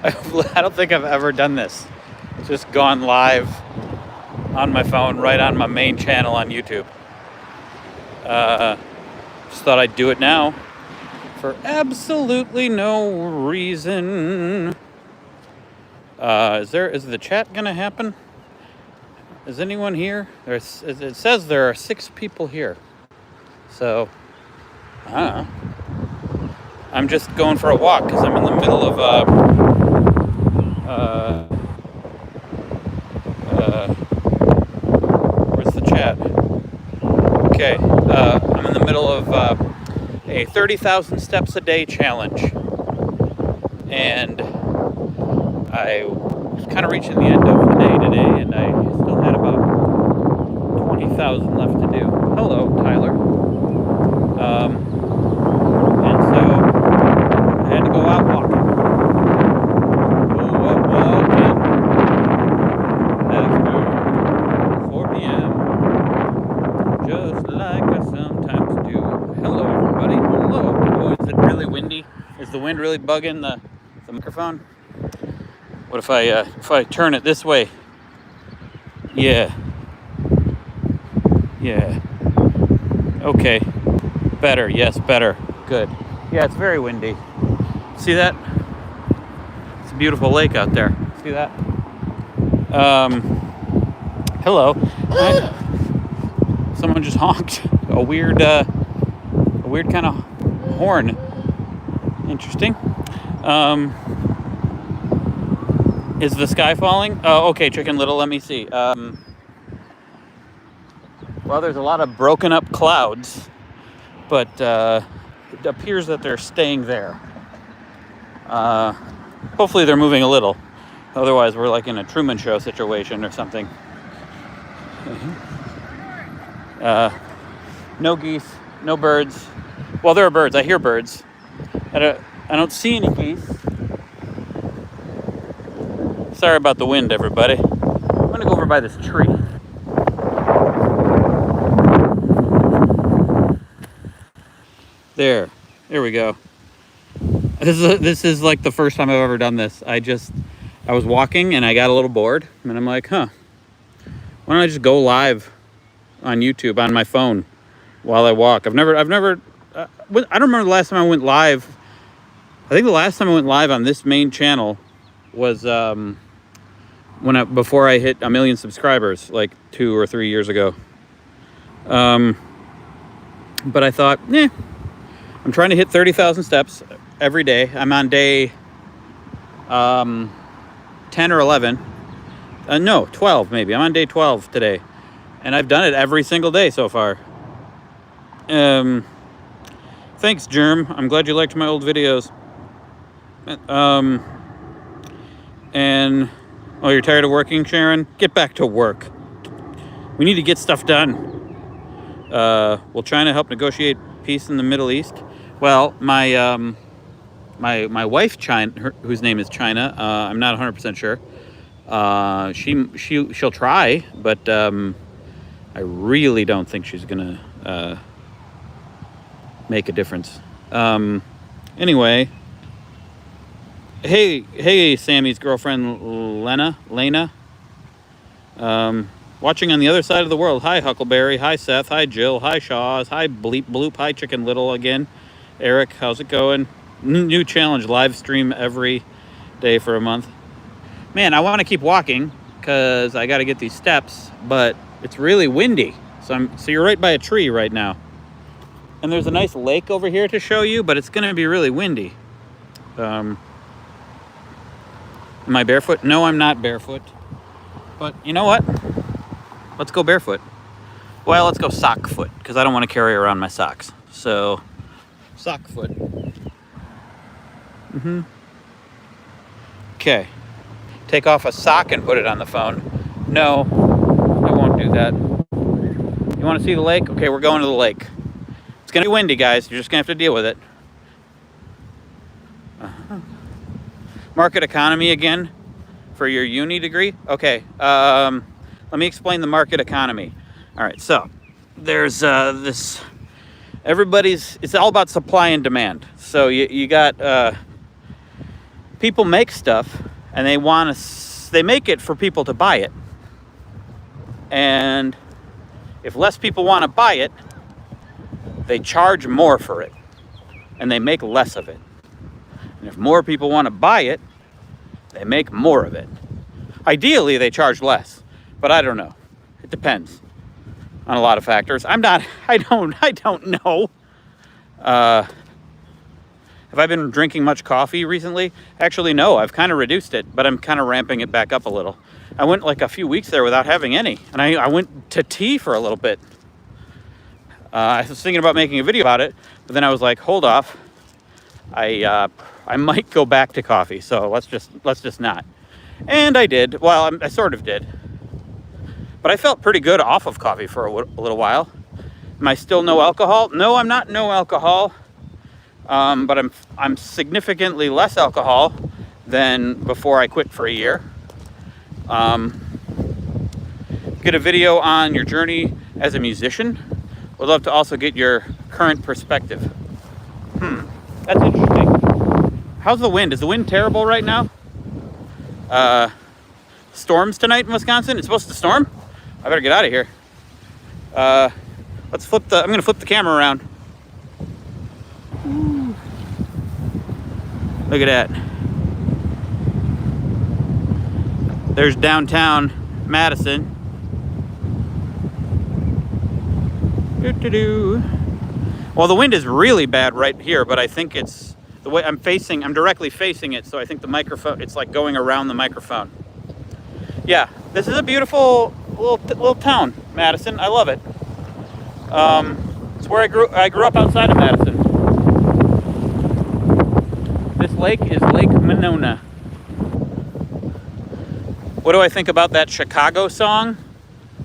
I don't think I've ever done this. Just gone live on my phone, right on my main channel on YouTube. Just thought I'd do it now for absolutely no reason. Is the chat gonna happen? Is anyone here? It says there are 6 people here. So, I don't know. I'm just going for a walk because I'm in the middle of where's the chat? Okay, I'm in the middle of a 30,000 steps a day challenge, and I was kind of reaching the end of the day today, and I still had about 20,000 left to do. Hello, Tyler. And so I had to go out walking. Go out walking after 4 p.m. just like I sometimes do. Hello, everybody. Hello. Oh, is it really windy? Is the wind really bugging the microphone? What if I turn it this way? Yeah. Okay. Better. Yes, better. Good. Yeah, it's very windy. See that? It's a beautiful lake out there. See that? Hello. Someone just honked a weird kind of horn. Interesting. Is the sky falling? Oh, okay, Chicken Little. Let me see. Well, there's a lot of broken up clouds, but it appears that they're staying there. Hopefully they're moving a little. Otherwise, we're like in a Truman Show situation or something. No geese, no birds. Well, there are birds. I hear birds. I don't see any geese. Sorry about the wind, everybody. I'm gonna go over by this tree. There we go. This is like the first time I've ever done this. I was walking and I got a little bored, and I'm like, why don't I just go live on YouTube on my phone while I walk? I don't remember the last time I went live. I think the last time I went live on this main channel was before I hit 1 million subscribers, like 2 or 3 years ago. But I thought, I'm trying to hit 30,000 steps every day. I'm on day 10 or 11. No, 12 maybe. I'm on day 12 today. And I've done it every single day so far. Thanks, Germ. I'm glad you liked my old videos. And you're tired of working, Sharon? Get back to work. We need to get stuff done. Will China help negotiate peace in the Middle East? Well, my wife, China, whose name is China, I'm not 100% sure. She'll try, but I really don't think she's gonna make a difference. Anyway, hey, Sammy's girlfriend Lena. Watching on the other side of the world. Hi, Huckleberry. Hi, Seth. Hi, Jill. Hi, Shaws. Hi, Bleep Bloop. Hi, Chicken Little again. Eric, how's it going? New challenge, live stream every day for a month. Man, I want to keep walking because I got to get these steps, but it's really windy. So you're right by a tree right now. And there's a nice lake over here to show you, but it's going to be really windy. Am I barefoot? No, I'm not barefoot. But you know what? Let's go barefoot. Well, let's go sock foot because I don't want to carry around my socks. So, sock foot. Okay. Take off a sock and put it on the phone. No, I won't do that. You want to see the lake? Okay, we're going to the lake. It's going to be windy, guys. You're just going to have to deal with it. Market economy again for your uni degree? Okay. Let me explain the market economy. All right, so there's it's all about supply and demand. So you got people make stuff and they make it for people to buy it. And if less people want to buy it, they charge more for it and they make less of it. And if more people want to buy it, they make more of it. Ideally, they charge less, but I don't know. It depends on a lot of factors. I don't know. Have I been drinking much coffee recently? Actually, no, I've kind of reduced it, but I'm kind of ramping it back up a little. I went like a few weeks there without having any, and I went to tea for a little bit. I was thinking about making a video about it, but then I was like, hold off. I might go back to coffee, so let's just not. And I did. Well, I sort of did. But I felt pretty good off of coffee for a little while. Am I still no alcohol? No, I'm not no alcohol. But I'm significantly less alcohol than before I quit for a year. Get a video on your journey as a musician. Would love to also get your current perspective. That's interesting. How's the wind? Is the wind terrible right now? Storms tonight in Wisconsin? It's supposed to storm? I better get out of here. I'm gonna flip the camera around. Ooh. Look at that. There's downtown Madison. Well, the wind is really bad right here, but I think it's the way I'm directly facing it, so I think the microphone, it's like going around the microphone. Yeah, this is a beautiful little town, Madison. I love it. It's where I grew up outside of Madison. This lake is Lake Monona. What do I think about that Chicago song?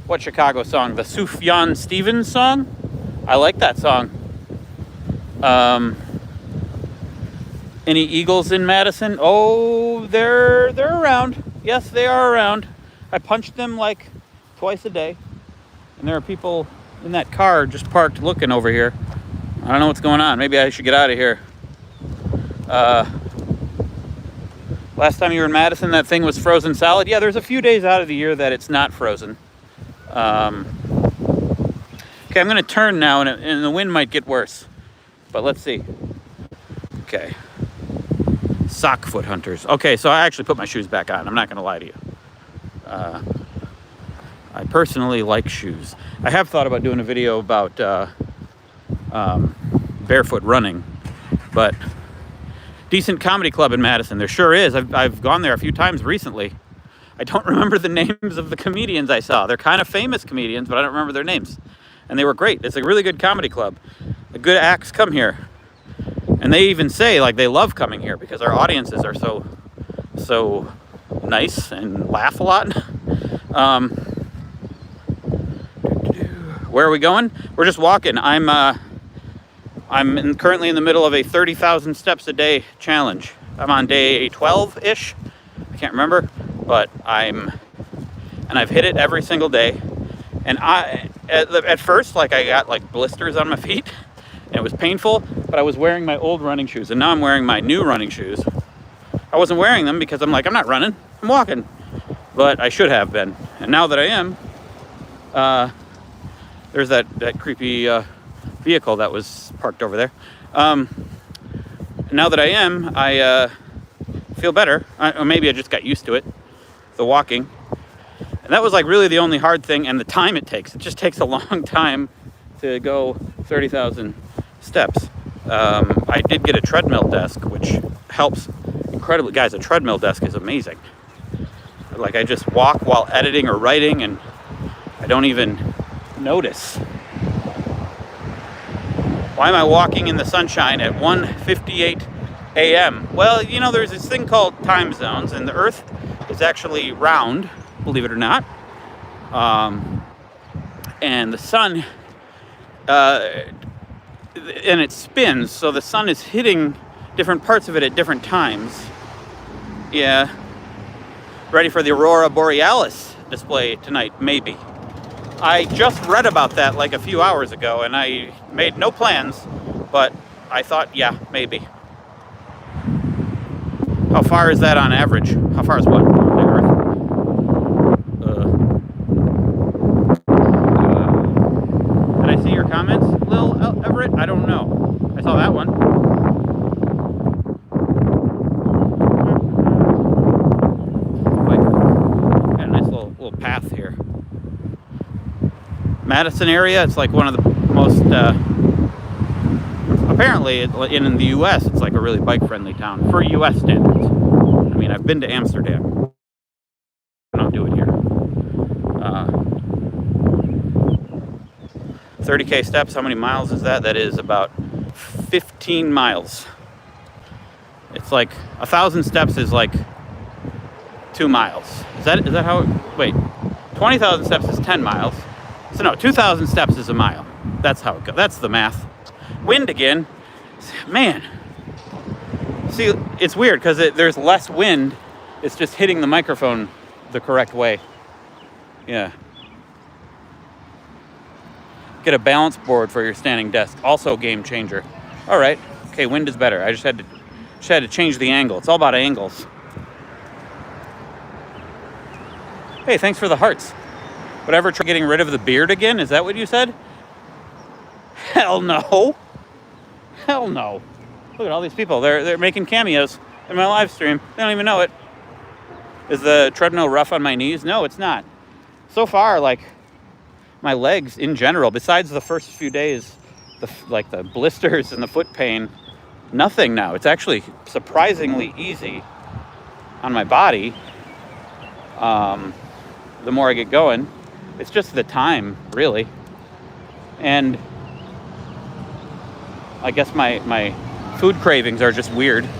What Chicago song? The Sufjan Stevens song? I like that song. Any Eagles in Madison? Oh, they're around. Yes, they are around. I punch them like twice a day. And there are people in that car just parked looking over here. I don't know what's going on. Maybe I should get out of here. Last time you were in Madison, that thing was frozen solid. Yeah, there's a few days out of the year that it's not frozen. Okay, I'm going to turn now, and the wind might get worse. But let's see. Okay. Sock foot hunters. Okay, so I actually put my shoes back on. I'm not going to lie to you. I personally like shoes. I have thought about doing a video about barefoot running, but decent comedy club in Madison. There sure is. I've gone there a few times recently. I don't remember the names of the comedians I saw. They're kind of famous comedians, but I don't remember their names. And they were great. It's a really good comedy club. The good acts come here. And they even say, like, they love coming here because our audiences are so nice and laugh a lot. Where are we going? We're just walking. I'm currently in the middle of a 30,000 steps a day challenge. I'm on day 12-ish. I can't remember, but I've hit it every single day. And at first, like, I got like blisters on my feet, and it was painful. But I was wearing my old running shoes, and now I'm wearing my new running shoes. I wasn't wearing them because I'm like, I'm not running, I'm walking. But I should have been. And now that I am, there's that creepy vehicle that was parked over there. Now that I am, I feel better. Or maybe I just got used to it, the walking. And that was like really the only hard thing, and the time it takes. It just takes a long time to go 30,000 steps. I did get a treadmill desk, which helps incredibly. Guys, a treadmill desk is amazing. Like, I just walk while editing or writing, and I don't even notice. Why am I walking in the sunshine at 1:58 a.m.? Well, you know, there's this thing called time zones, and the Earth is actually round, believe it or not. And the sun, and it spins, so the sun is hitting different parts of it at different times. Yeah. Ready for the Aurora Borealis display tonight, maybe. I just read about that like a few hours ago, and I made no plans, but I thought, yeah, maybe. How far is that on average? How far is what? The Earth? Did I see your comments, Lil Everett? I don't know. I saw that one. Got a nice little path here. Madison area, it's like one of the most, apparently in the U.S., it's like a really bike-friendly town for U.S. standards. I mean, I've been to Amsterdam. I don't do it here. 30K steps, how many miles is that? That is about 15 miles. It's like 1,000 steps is like 2 miles. Is that how it, wait, 20,000 steps is 10 miles. So no, 2,000 steps is a mile. That's how it goes. That's the math. Wind again. Man. See, it's weird because there's less wind. It's just hitting the microphone the correct way. Yeah. Get a balance board for your standing desk. Also game changer. All right. Okay, wind is better. I just had to change the angle. It's all about angles. Hey, thanks for the hearts. Whatever, try getting rid of the beard again? Is that what you said? Hell no. Hell no. Look at all these people. They're making cameos in my live stream. They don't even know it. Is the treadmill rough on my knees? No, it's not. So far, like, my legs in general, besides the first few days, the blisters and the foot pain, nothing now. It's actually surprisingly easy on my body. The more I get going. It's just the time, really. And I guess my food cravings are just weird. Do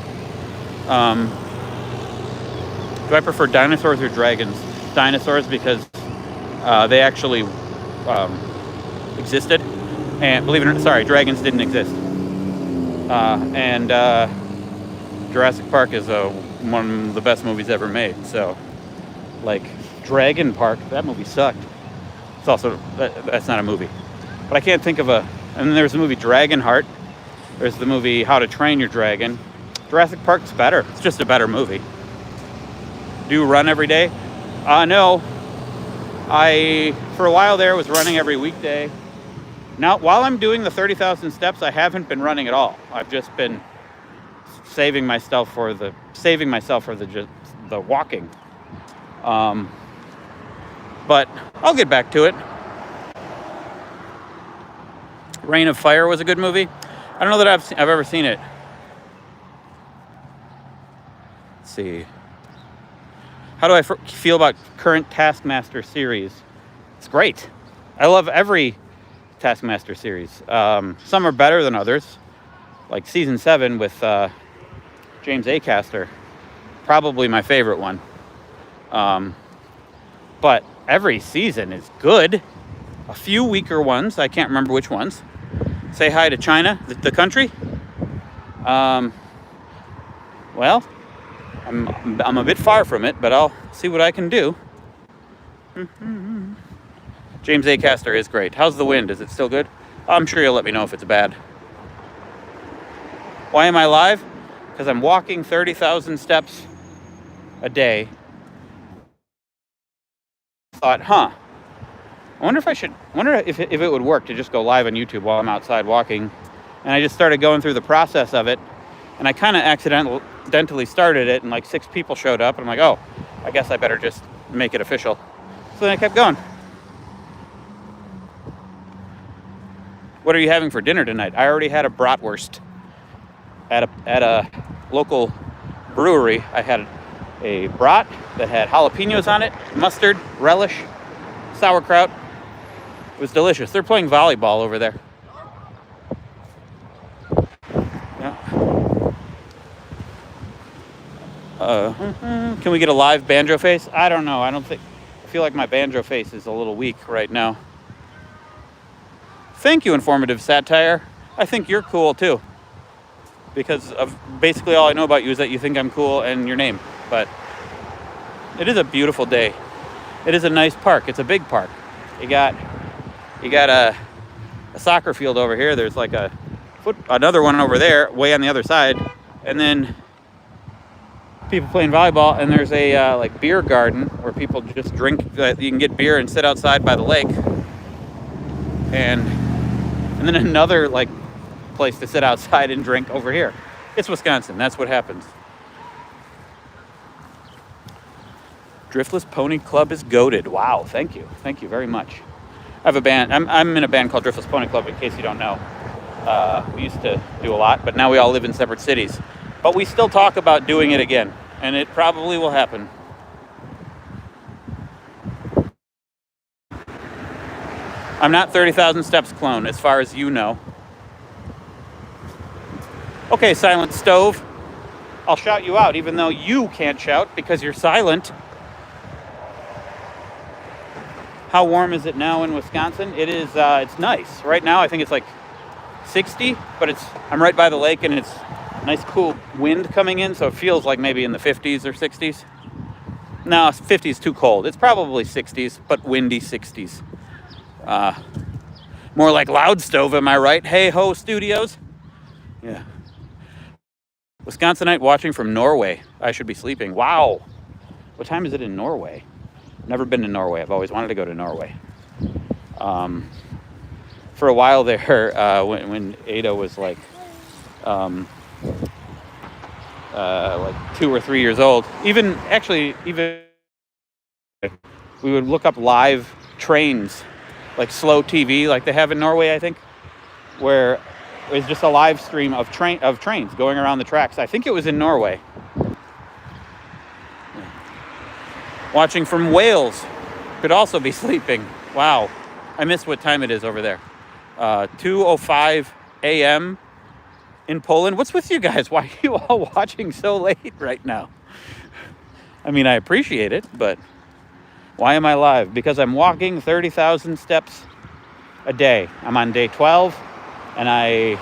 I prefer dinosaurs or dragons? Dinosaurs because they actually existed. And believe it or not, sorry, dragons didn't exist. And Jurassic Park is one of the best movies ever made. So, like, Dragon Park, that movie sucked. It's also, that's not a movie. But I can't think of and then there's the movie Dragonheart. There's the movie How to Train Your Dragon. Jurassic Park's better. It's just a better movie. Do you run every day? No. I, for a while there, was running every weekday. Now, while I'm doing the 30,000 steps, I haven't been running at all. I've just been saving myself for the walking. But I'll get back to it. Reign of Fire was a good movie. I don't know that I've ever seen it. Let's see. How do I feel about current Taskmaster series? It's great. I love every Taskmaster series. Some are better than others. Like season 7 with James Acaster. Probably my favorite one. But every season is good. A few weaker ones. I can't remember which ones. Say hi to China, the country. Well, I'm a bit far from it, but I'll see what I can do. James Acaster is great. How's the wind? Is it still good? I'm sure you'll let me know if it's bad. Why am I live? Because I'm walking 30,000 steps a day. Thought, I wonder if it would work to just go live on YouTube while I'm outside walking. And I just started going through the process of it. And I kind of accidentally started it, and like 6 people showed up. And I'm like, oh, I guess I better just make it official. So then I kept going. What are you having for dinner tonight? I already had a bratwurst at a local brewery. I had a brat that had jalapenos on it, mustard, relish, sauerkraut. It was delicious. They're playing volleyball over there. Yeah. Can we get a live banjo face? I don't know. I feel like my banjo face is a little weak right now. Thank you, Informative Satire. I think you're cool too. Because of basically all I know about you is that you think I'm cool and your name. But it is a beautiful day. It is a nice park. It's a big park. You got a soccer field over here. There's like another one over there, way on the other side. And then people playing volleyball, and there's a like beer garden where people just drink. You can get beer and sit outside by the lake, and then another like place to sit outside and drink over here. It's Wisconsin. That's what happens. Driftless Pony Club is goated. Wow, thank you very much. I have a band. I'm in a band called Driftless Pony Club. In case you don't know, we used to do a lot, but now we all live in separate cities. But we still talk about doing it again, and it probably will happen. I'm not 30,000 Steps clone, as far as you know. Okay, Silent Stove. I'll shout you out, even though you can't shout because you're silent. How warm is it now in Wisconsin? It is. It's nice. Right now, I think it's like 60, but I'm right by the lake, and it's nice, cool wind coming in, so it feels like maybe in the 50s or 60s. No, 50s is too cold. It's probably 60s, but windy 60s. More like Loud Stove, am I right? Hey Ho Studios. Yeah. Wisconsinite watching from Norway. I should be sleeping. Wow. What time is it in Norway? Never been to Norway. I've always wanted to go to Norway. For a while there, when Ada was like 2 or 3 years old, even we would look up live trains, like slow TV, like they have in Norway, I think, where it was just a live stream of trains going around the tracks. I think it was in Norway. Watching from Wales. Could also be sleeping. Wow. I miss what time it is over there. 2:05 a.m. in Poland. What's with you guys? Why are you all watching so late right now? I mean, I appreciate it, but why am I live? Because I'm walking 30,000 steps a day. I'm on day 12, and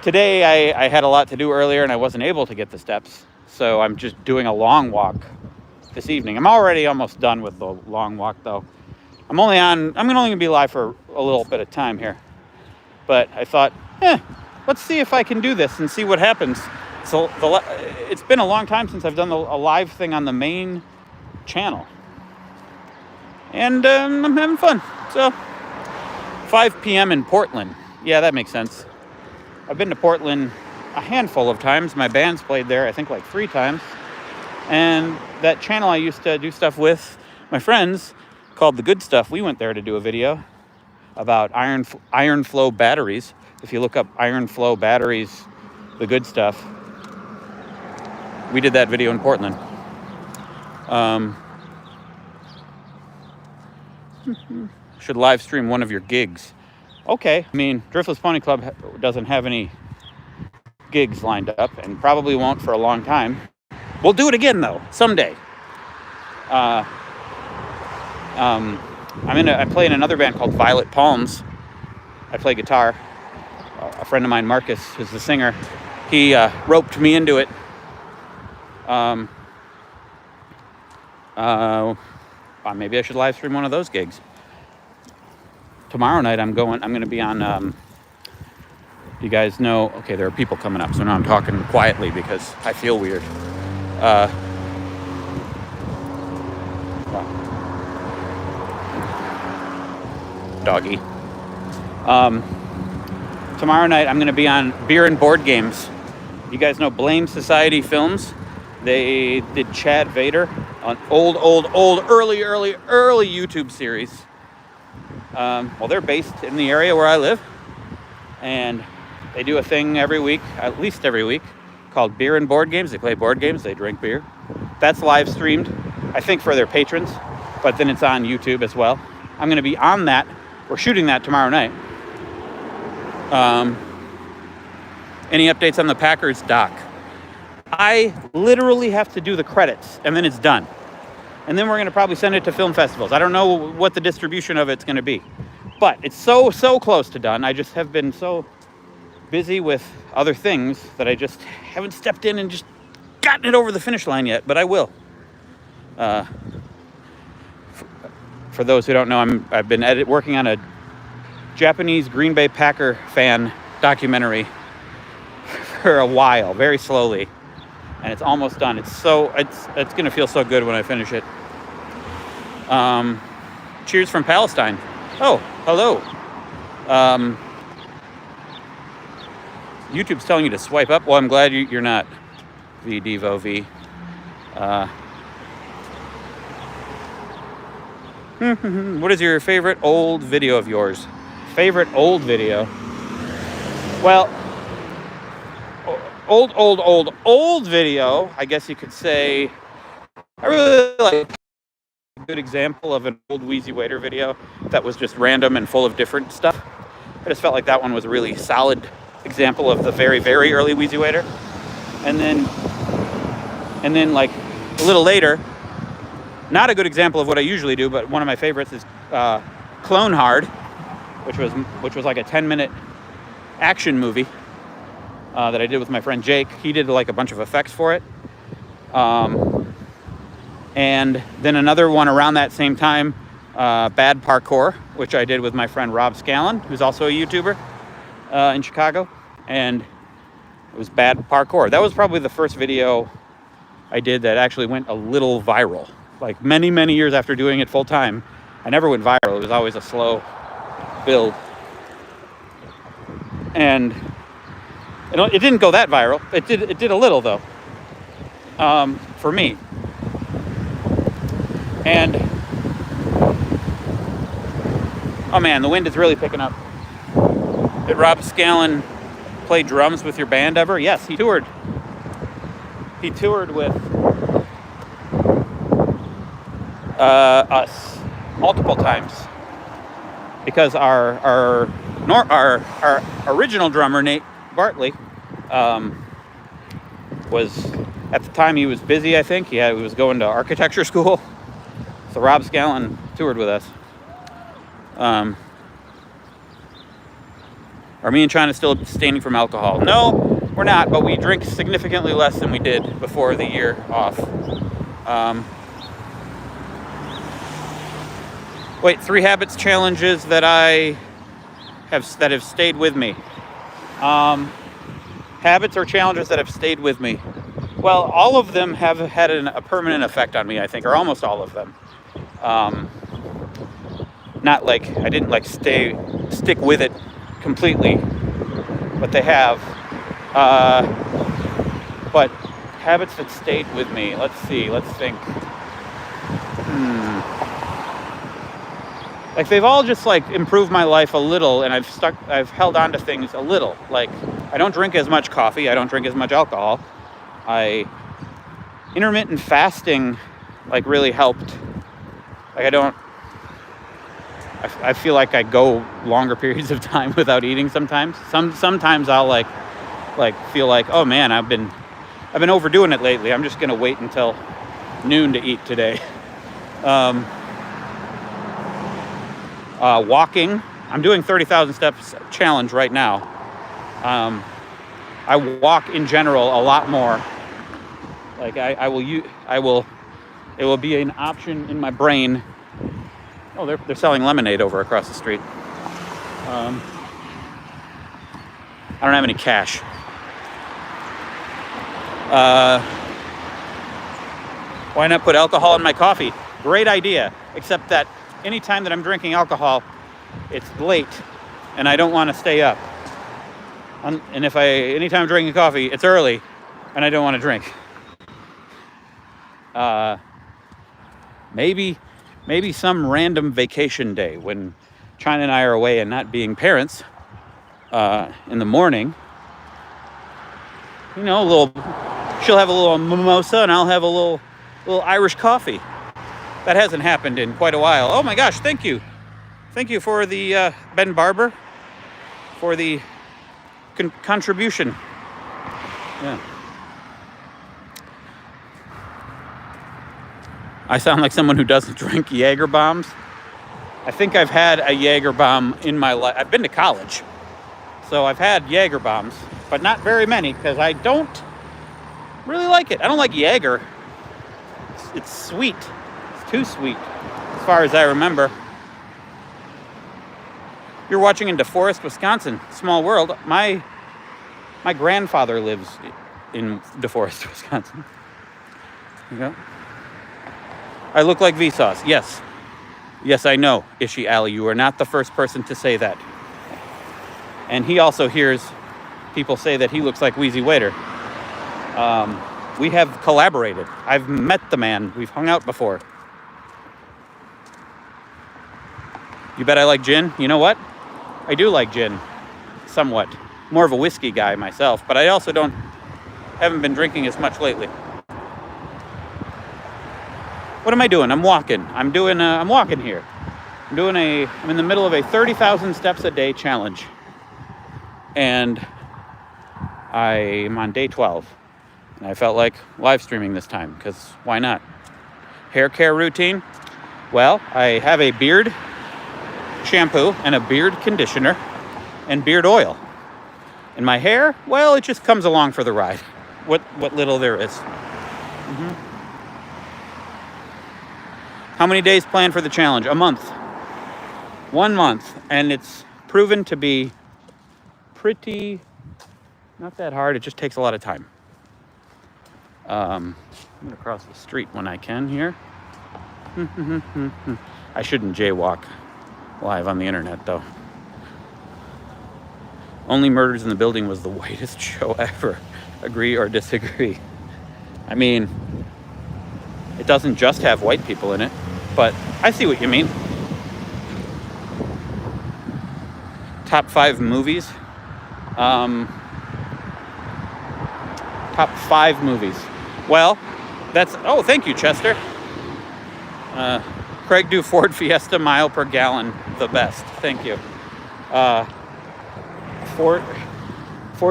today I had a lot to do earlier, and I wasn't able to get the steps, so I'm just doing a long walk this evening. I'm already almost done with the long walk, though. I'm only going to be live for a little bit of time here, but I thought, let's see if I can do this and see what happens. So it's been a long time since I've done a live thing on the main channel, and I'm having fun. So 5 p.m. in Portland. Yeah, that makes sense. I've been to Portland a handful of times. My band's played there, I think, like 3 times. And that channel I used to do stuff with, my friends, called The Good Stuff, we went there to do a video about iron flow batteries. If you look up iron flow batteries, The Good Stuff, we did that video in Portland. Should live stream one of your gigs. Okay, I mean, Driftless Pony Club doesn't have any gigs lined up, and probably won't for a long time. We'll do it again, though, someday. I play in another band called Violet Palms. I play guitar. A friend of mine, Marcus, who's the singer, he roped me into it. Maybe I should live stream one of those gigs. Tomorrow night I'm going to be on, you guys know, okay, there are people coming up, so now I'm talking quietly because I feel weird. Doggy. Tomorrow night I'm going to be on Beer and Board Games. You guys know Blame Society Films? They did Chad Vader, an old, early YouTube series. Well, they're based in the area where I live, and they do a thing every week, at least every week, called Beer and Board Games. They play board games, they drink beer. That's live streamed, I think, for their patrons, but then it's on YouTube as well. I'm going to be on that. We're shooting that tomorrow night. Any updates on the Packers doc? I literally have to do the credits, and then it's done. And then we're going to probably send it to film festivals. I don't know what the distribution of it's going to be. But it's so close to done. I just have been so busy with other things that I just haven't stepped in and just gotten it over the finish line yet. But I will. For those who don't know, I've been working on a Japanese Green Bay Packer fan documentary for a while, very slowly. and it's almost done. It's gonna feel so good when I finish it. Cheers from Palestine. Oh, hello. YouTube's telling you to swipe up. Well, I'm glad you're not. V Devo V. What is your favorite old video of yours? Favorite old video? Well, old video, I guess you could say. I really like a good example of an old WheezyWaiter video that was just random and full of different stuff. I just felt like that one was a really solid example of the very, very early WheezyWaiter. And then like a little later, not a good example of what I usually do, but one of my favorites is Clone Hard, which was like a 10-minute action movie that I did with my friend Jake. He did like a bunch of effects for it. And then another one around that same time, Bad Parkour, which I did with my friend Rob Scallon, who's also a YouTuber in Chicago. And it was Bad Parkour. That was probably the first video I did that actually went a little viral. Like many, many years after doing it full time, I never went viral. It was always a slow build. And it didn't go that viral. It did a little though, for me. And oh man, the wind is really picking up. Did Rob Scallon play drums with your band ever? Yes, he toured. He toured with us multiple times because our original drummer Nate Bartley was, at the time he was busy. I think he was going to architecture school, so Rob Scallon toured with us. Are me and China still abstaining from alcohol? No, we're not, but we drink significantly less than we did before the year off. Wait, 3 habits challenges that have stayed with me. Habits or challenges that have stayed with me. Well, all of them have had a permanent effect on me, I think, or almost all of them. Not like I didn't like stick with it completely, but they have. But habits that stayed with me. Let's think. Like they've all just like improved my life a little, and I've held on to things a little. Like I don't drink as much coffee, I don't drink as much alcohol. Intermittent fasting like really helped. Like I feel like I go longer periods of time without eating sometimes. Sometimes I'll like feel like, oh man, I've been overdoing it lately. I'm just gonna wait until noon to eat today. Walking. I'm doing 30,000 steps challenge right now. I walk in general a lot more. Like it will be an option in my brain. Oh, they're selling lemonade over across the street. I don't have any cash. Why not put alcohol in my coffee? Great idea, except that anytime that I'm drinking alcohol, it's late, and I don't want to stay up. And anytime I'm drinking coffee, it's early, and I don't want to drink. Maybe some random vacation day when China and I are away and not being parents, in the morning. You know, she'll have a little mimosa, and I'll have a little Irish coffee. That hasn't happened in quite a while. Oh my gosh, thank you. Thank you for the Ben Barber, for the contribution. Yeah. I sound like someone who doesn't drink Jaeger bombs. I think I've had a Jaeger bomb in my life. I've been to college, so I've had Jaeger bombs, but not very many because I don't really like it. I don't like Jaeger. It's sweet. It's too sweet, as far as I remember. You're watching in DeForest, Wisconsin. Small world. My grandfather lives in DeForest, Wisconsin. Yeah. I look like Vsauce. Yes. Yes, I know, Ishi Alley. You are not the first person to say that. And he also hears people say that he looks like WheezyWaiter. We have collaborated. I've met the man. We've hung out before. You bet I like gin? You know what? I do like gin. Somewhat. More of a whiskey guy myself, but I also haven't been drinking as much lately. What am I doing? I'm walking. I'm walking here. I'm in the middle of a 30,000 steps a day challenge. And I'm on day 12. And I felt like live streaming this time, because why not? Hair care routine. Well, I have a beard shampoo and a beard conditioner and beard oil. And my hair, well, it just comes along for the ride. What little there is. Mm-hmm. How many days planned for the challenge? A month. 1 month. And it's proven to be pretty, not that hard. It just takes a lot of time. I'm going to cross the street when I can here. I shouldn't jaywalk live on the internet, though. Only Murders in the Building was the whitest show ever. Agree or disagree? I mean, it doesn't just have white people in it, but I see what you mean. Top 5 movies. Top 5 movies. Well, oh, thank you, Chester. Craig, do Ford Fiesta mile per gallon the best. Thank you. Ford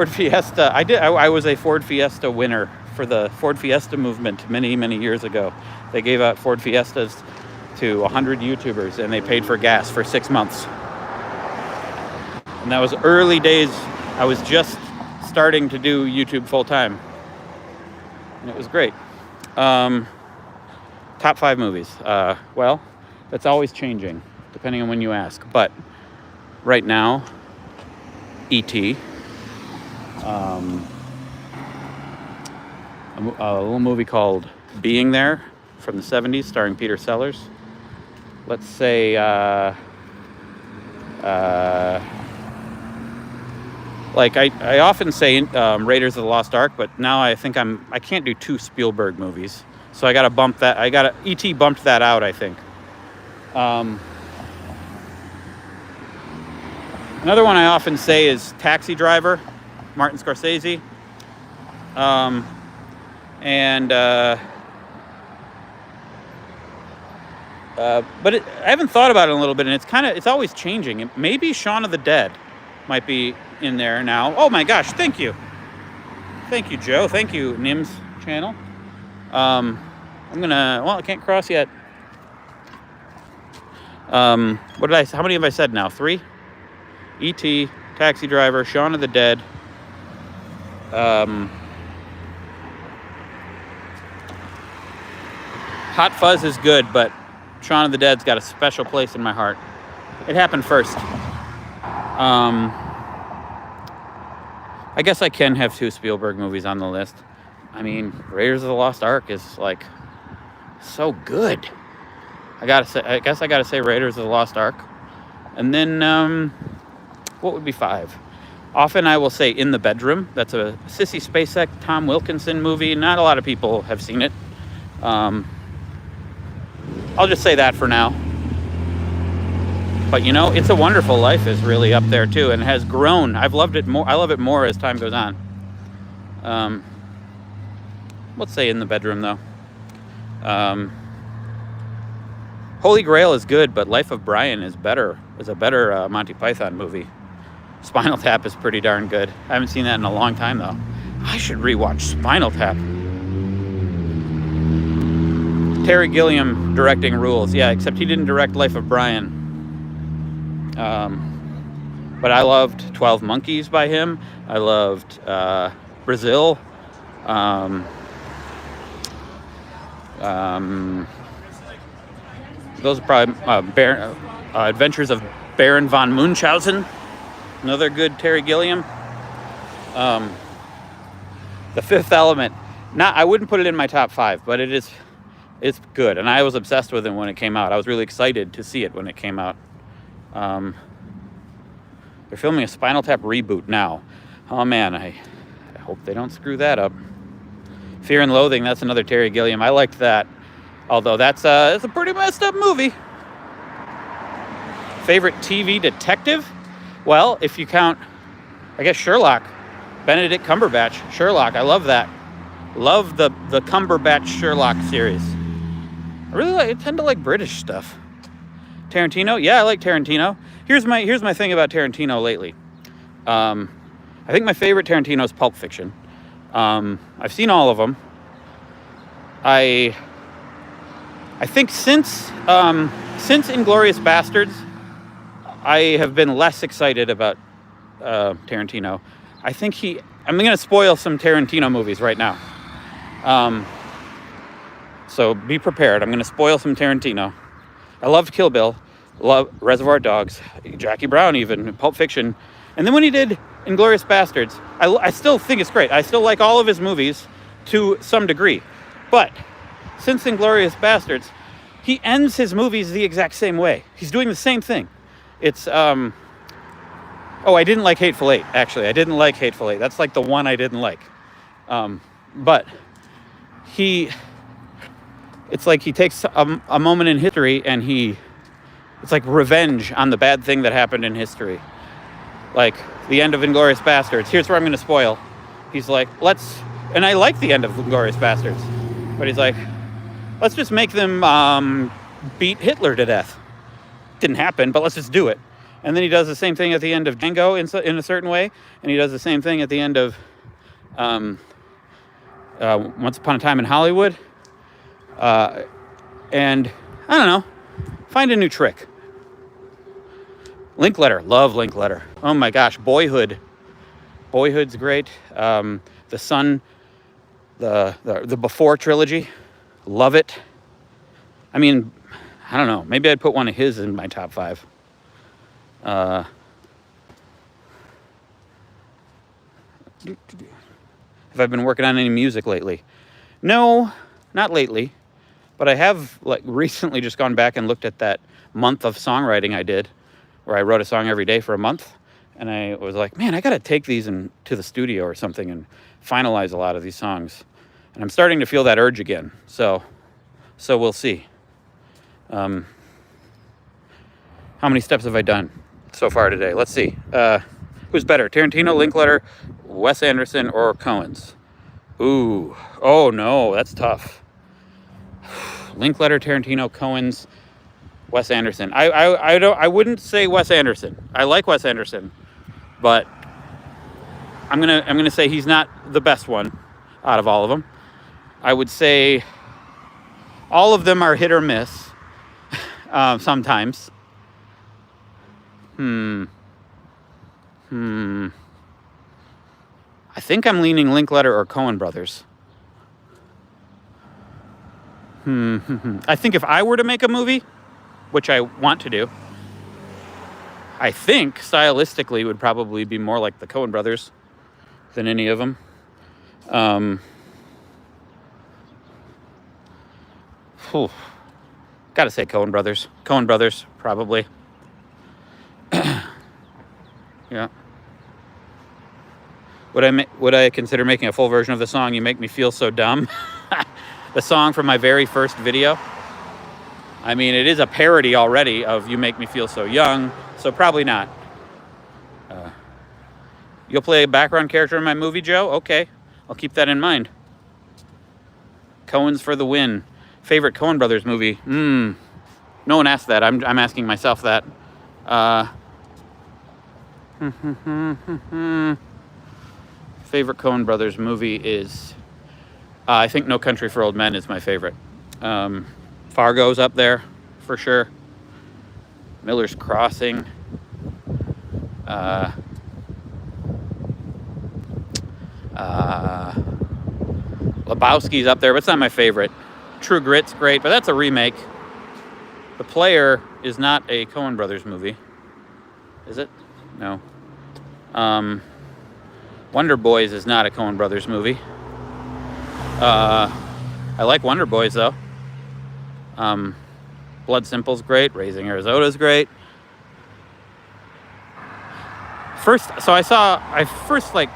Fiesta. I was a Ford Fiesta winner for the Ford Fiesta movement many, many years ago. They gave out Ford Fiestas to 100 YouTubers, and they paid for gas for 6 months. And that was early days. I was just starting to do YouTube full time. And it was great. Top 5 movies. Well, that's always changing, depending on when you ask. But right now, E.T. A little movie called Being There from the 70s, starring Peter Sellers. Let's say, like I often say Raiders of the Lost Ark, but now I think I can't do 2 Spielberg movies. So I got to bump that. E.T. bumped that out, I think. Another one I often say is Taxi Driver, Martin Scorsese. But I haven't thought about it in a little bit, and it's always changing. Maybe Shaun of the Dead might be in there now. Oh my gosh, thank you, Joe. Thank you, Nim's channel. I can't cross yet. How many have I said now? 3? E.T., Taxi Driver, Shaun of the Dead. Hot Fuzz is good, but Shaun of the Dead's got a special place in my heart. It happened first. I guess I can have 2 Spielberg movies on the list. I mean, Raiders of the Lost Ark is like so good. I guess I gotta say Raiders of the Lost Ark. And then what would be 5? Often I will say In the Bedroom. That's a Sissy Spacek, Tom Wilkinson movie. Not a lot of people have seen it. I'll just say that for now. But It's a Wonderful Life is really up there too, and has grown. I've loved it more. I love it more as time goes on. Let's say In the Bedroom though. Holy Grail is good, but Life of Brian is better. Is a better Monty Python movie. Spinal Tap is pretty darn good. I haven't seen that in a long time though. I should rewatch Spinal Tap. Terry Gilliam directing rules. Yeah, except he didn't direct Life of Brian. But I loved 12 Monkeys by him. I loved Brazil. Those are probably Adventures of Baron von Munchausen. Another good Terry Gilliam. The The Fifth Element. I wouldn't put it in my top 5, but it's good. And I was obsessed with it when it came out. I was really excited to see it when it came out. They're filming a Spinal Tap reboot now. Oh man, I hope they don't screw that up. Fear and Loathing, that's another Terry Gilliam. I liked that. Although it's a pretty messed up movie. Favorite TV detective? Well, if you count, I guess Sherlock. Benedict Cumberbatch. Sherlock, I love that. Love the Cumberbatch Sherlock series. I tend to like British stuff. Tarantino? Yeah, I like Tarantino. Here's my thing about Tarantino lately. I think my favorite Tarantino is Pulp Fiction. I've seen all of them. I think since Inglourious Bastards, I have been less excited about Tarantino. I'm going to spoil some Tarantino movies right now. So be prepared. I'm going to spoil some Tarantino. I loved Kill Bill, love Reservoir Dogs, Jackie Brown even, Pulp Fiction. And then when he did Inglourious Bastards, I still think it's great. I still like all of his movies to some degree. But since Inglourious Bastards, he ends his movies the exact same way. He's doing the same thing. It's, I didn't like Hateful Eight, actually. I didn't like Hateful Eight. That's like the one I didn't like. But it's like he takes a moment in history and it's like revenge on the bad thing that happened in history. Like the end of Inglourious Bastards. Here's where I'm going to spoil. He's like, and I like the end of Inglourious Bastards, but he's like, let's just make them beat Hitler to death. Didn't happen, but let's just do it. And then he does the same thing at the end of Django in a certain way, and he does the same thing at the end of Once Upon a Time in Hollywood. And I don't know, find a new trick. Linkletter, love Linkletter. Oh my gosh, Boyhood. Boyhood's great. The Sun, the Before trilogy, love it. I mean, I don't know, maybe I'd put one of his in my top 5. Have I been working on any music lately? No, not lately. But I have recently just gone back and looked at that month of songwriting I did, where I wrote a song every day for a month. And I was like, man, I got to take these to the studio or something and finalize a lot of these songs. And I'm starting to feel that urge again. So we'll see. How many steps have I done so far today? Let's see. Who's better, Tarantino, Linkletter, Wes Anderson, or Coens? Ooh, oh no, that's tough. Linkletter, Tarantino, Coens, Wes Anderson. I wouldn't say Wes Anderson. I like Wes Anderson, but I'm gonna say he's not the best one out of all of them. I would say all of them are hit or miss. Sometimes. I think I'm leaning Linkletter or Coen Brothers. I think if I were to make a movie, which I want to do, I think stylistically would probably be more like the Coen Brothers than any of them. Gotta say Coen Brothers. Coen Brothers, probably. Yeah. Would I consider making a full version of the song "You Make Me Feel So Dumb"? The song from my very first video. I mean, it is a parody already of "You Make Me Feel So Young," so probably not. You'll play a background character in my movie, Joe? Okay, I'll keep that in mind. Coens for the win. Favorite Coen Brothers movie? No one asked that. I'm asking myself that. Favorite Coen Brothers movie is, I think No Country for Old Men is my favorite. Fargo's up there for sure. Miller's Crossing. Lebowski's up there, but it's not my favorite. True Grit's great, but that's a remake. The Player is not a Coen Brothers movie. Is it? No. Wonder Boys is not a Coen Brothers movie. I like Wonder Boys though. Blood Simple's great. Raising Arizona's great. I first like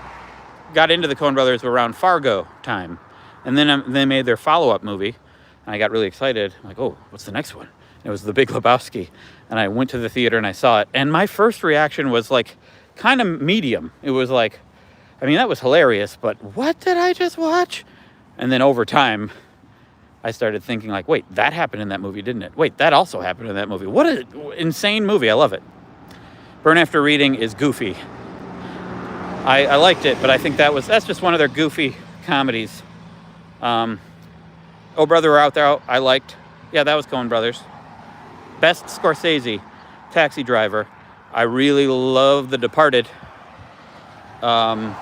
got into the Coen Brothers around Fargo time, and then they made their follow-up movie, and I got really excited. I'm like, oh, what's the next one? And it was The Big Lebowski, and I went to the theater and I saw it, and my first reaction was like kind of medium. It was like, I mean, that was hilarious, but what did I just watch? And then over time, I started thinking like, wait, that happened in that movie, didn't it? Wait, that also happened in that movie. What an insane movie. I love it. Burn After Reading is goofy. I liked it, but I think that's just one of their goofy comedies. Oh Brother, We're Out There, I liked. Yeah, that was Coen Brothers. Best Scorsese, Taxi Driver. I really love The Departed. I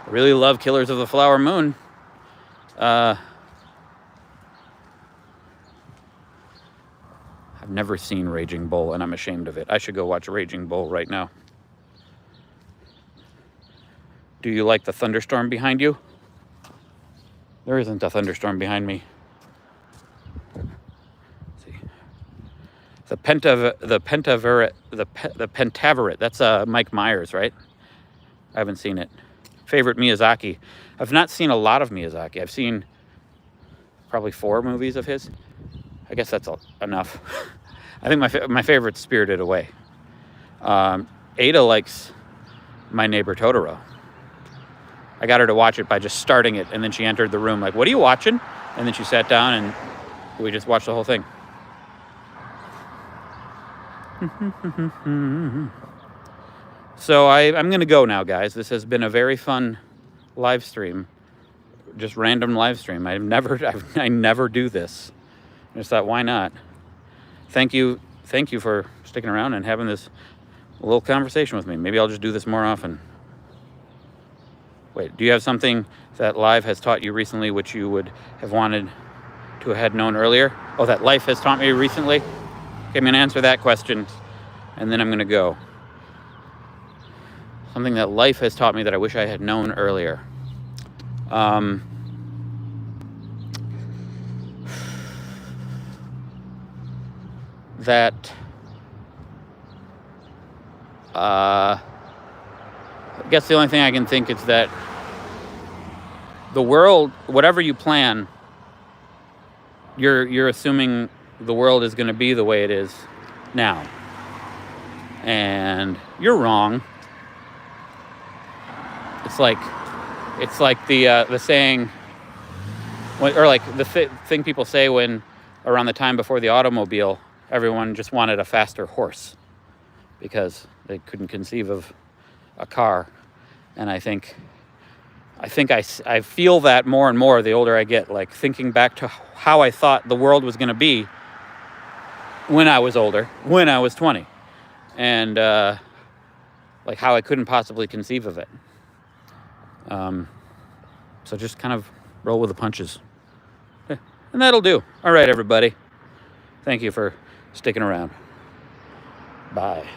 really love Killers of the Flower Moon. I've never seen Raging Bull, and I'm ashamed of it. I should go watch Raging Bull right now. Do you like the thunderstorm behind you? There isn't a thunderstorm behind me. Let's see. The Pentaveret. That's Mike Myers, right? I haven't seen it. Favorite Miyazaki. I've not seen a lot of Miyazaki. I've seen probably 4 movies of his. I guess that's enough. I think my favorite's Spirited Away. Ada likes My Neighbor Totoro. I got her to watch it by just starting it, and then she entered the room like, what are you watching? And then she sat down, and we just watched the whole thing. So I'm going to go now, guys. This has been a very fun live stream. Just random live stream. I never do this. I just thought, why not? Thank you for sticking around and having this little conversation with me. Maybe I'll just do this more often. Wait, do you have something that live has taught you recently which you would have wanted to have known earlier? Oh, that life has taught me recently? Okay, I'm going to answer that question, and then I'm going to go. Something that life has taught me that I wish I had known earlier. I guess the only thing I can think is that the world, whatever you plan, you're assuming the world is going to be the way it is now, and you're wrong. It's like the saying, or like the thing people say when around the time before the automobile, everyone just wanted a faster horse because they couldn't conceive of a car. And I feel that more and more the older I get, like thinking back to how I thought the world was going to be when I was older, when I was 20, and like how I couldn't possibly conceive of it. So just kind of roll with the punches. And that'll do. All right, everybody. Thank you for sticking around. Bye.